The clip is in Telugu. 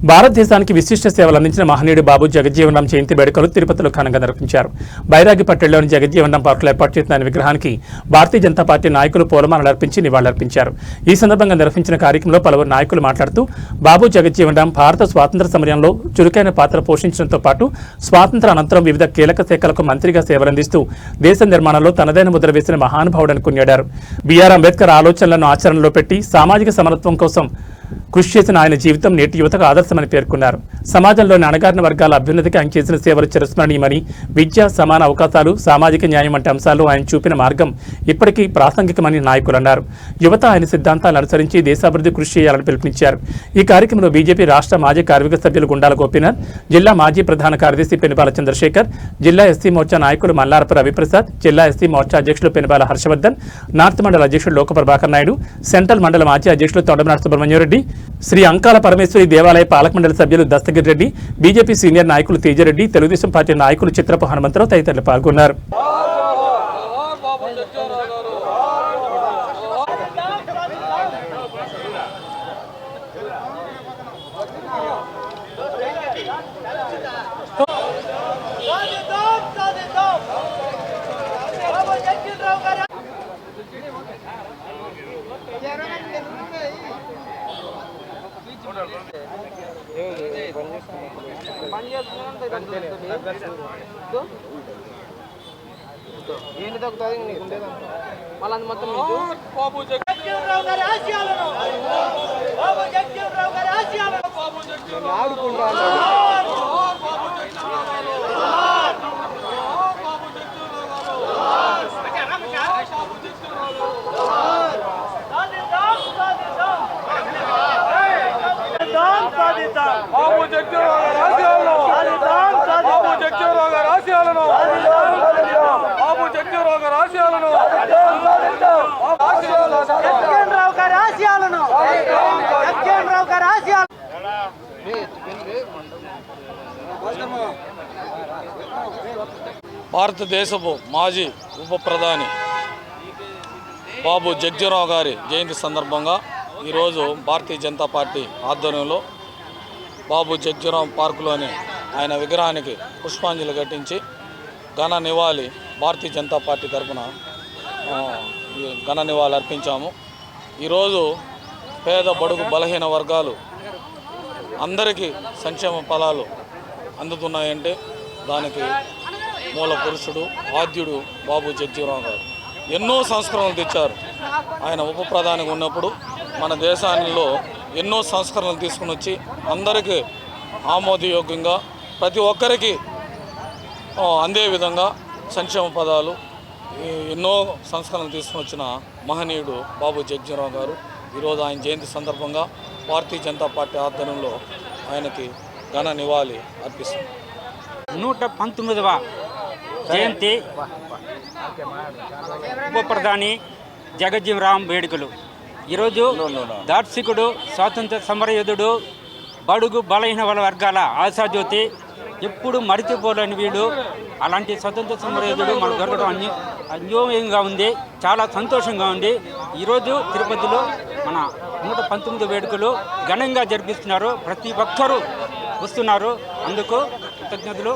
భారతదేశానికి విశిష్ట సేవలు అందించిన మహనీయుడు బాబు జగజ్జీవనరాం జయంతి వేడుకలు తిరుపతిలో ఘనంగా నిర్వహించారు. బైరాగిపట్టణంలోని జగజ్జీవనరాం పార్కులో ఏర్పాటు చేసిన ఆయన విగ్రహానికి భారతీయ జనతా పార్టీ నాయకులు పూలమాలలు అర్పించి నివాళులర్పించారు. ఈ సందర్భంగా నిర్వహించిన కార్యక్రమంలో పలువురు నాయకులు మాట్లాడుతూ బాబు జగజ్జీవనరాం భారత స్వాతంత్ర సమరంలో చురుకైన పాత్ర పోషించడంతో పాటు స్వాతంత్ర అనంతరం వివిధ కీలక శాఖలకు మంత్రిగా సేవలందిస్తూ దేశ నిర్మాణంలో తనదైన ముద్ర వేసిన మహానుభావుడని కొనియాడారు. బిఆర్ అంబేద్కర్ ఆలోచనలను ఆచరణలో పెట్టి సామాజిక సమరత్వం కోసం కృషి చేసిన ఆయన జీవితం నేటి యువతకు ఆదర్శమని పేర్కొన్నారు. సమాజంలోని అణగారిన వర్గాల అభ్యున్నతికి ఆయన చేసిన సేవలు చిరస్మరణీయమని, విద్య, సమాన అవకాశాలు, సామాజిక న్యాయం వంటి అంశాల్లో ఆయన చూపిన మార్గం ఇప్పటికీ ప్రాసంగికమని నాయకులు అన్నారు. యువత ఆయన సిద్ధాంతాలను అనుసరించి దేశాభివృద్ధి కృషి చేయాలని పిలుపునిచ్చారు. ఈ కార్యక్రమంలో బీజేపీ రాష్ట్ర మాజీ కార్యవర్గ సభ్యులు గుండాల గోపీనాథ్, జిల్లా మాజీ ప్రధాన కార్యదర్శి పెనుబాల చంద్రశేఖర్, జిల్లా ఎస్సీ మోర్చా నాయకులు మల్లారపు రవిప్రసాద్, జిల్లా ఎస్సీ మోర్చా అధ్యక్షులు పెనుబాల హర్షవర్ధన్, నార్త్ మండల అధ్యక్షులు లోకప్రభాకర్ నాయుడు, సెంట్రల్ మండల మాజీ అధ్యక్షులు తొండమనాథ సుబ్రహ్మణ్యం రెడ్డి, శ్రీ అంకాల పరమేశ్వరి దేవాలయ పాలక మండలి సభ్యులు దస్తగిరి రెడ్డి, బీజేపీ సీనియర్ నాయకులు తేజరెడ్డి, తెలుగుదేశం పార్టీ నాయకులు చిత్రపు హనుమంతరావు తదితరులు పాల్గొన్నారు. ఏంటి తగ్గుతుంది నీకు ఉండేది మళ్ళీ మొత్తం ఆడుకుంటా బాబు జగజ్జీవనరాం గారి ఆశయాలను బాబు జగజ్జీవనరాం గారి ఆశయాలను బాబు జగజ్జీవనరాం గారి ఆశయాలను జగజ్జీవనరాం గారి ఆశయాలను జగజ్జీవనరాం గారి ఆశయాలను భారతదేశపు మాజీ ఉప ప్రధాని బాబు జగజ్జీవనరాం గారి జయంతి సందర్భంగా ఈరోజు భారతీయ జనతా పార్టీ ఆధ్వర్యంలో బాబు జగజ్జీవనరాం పార్కులోని ఆయన విగ్రహానికి పుష్పాంజలి ఘటించి ఘన నివాళి భారతీయ జనతా పార్టీ తరఫున ఘన నివాళి అర్పించాము. ఈరోజు పేద బడుగు బలహీన వర్గాలు అందరికీ సంక్షేమ ఫలాలు అందుతున్నాయంటే దానికి మూల పురుషుడు ఆద్యుడు బాబు జగజ్జీవనరాం గారు. ఎన్నో సంస్కరణలు తెచ్చారు. ఆయన ఉప ప్రధానిగా ఉన్నప్పుడు మన దేశాల్లో ఎన్నో సంస్కరణలు తీసుకుని వచ్చి అందరికీ ఆమోదయోగ్యంగా ప్రతి ఒక్కరికి అందే విధంగా సంక్షేమ పదాలు ఎన్నో సంస్కరణలు తీసుకుని వచ్చిన మహనీయుడు బాబు జగజ్జీవనరాం గారు. ఈరోజు ఆయన జయంతి సందర్భంగా భారతీయ జనతా పార్టీ ఆధ్వర్యంలో ఆయనకి ఘన నివాళి అర్పిస్తుంది. 119వ జయంతి ఉప ప్రధాని జగజ్జీవనరాం వేడుకలు. ఈరోజు దార్శికుడు, స్వాతంత్ర సమరయోధుడు, బడుగు బలహీన వర్గాల ఆశాజ్యోతి, ఎప్పుడు మరిచిపోలేని వీడు. అలాంటి స్వతంత్ర సమరయోధుడు మనకు దొరకడం అన్యోన్యంగా ఉంది, చాలా సంతోషంగా ఉంది. ఈరోజు తిరుపతిలో మన 119 వేడుకలు ఘనంగా జరిపిస్తున్నారు. ప్రతి ఒక్కరూ వస్తున్నారు. అందుకు కృతజ్ఞతలు.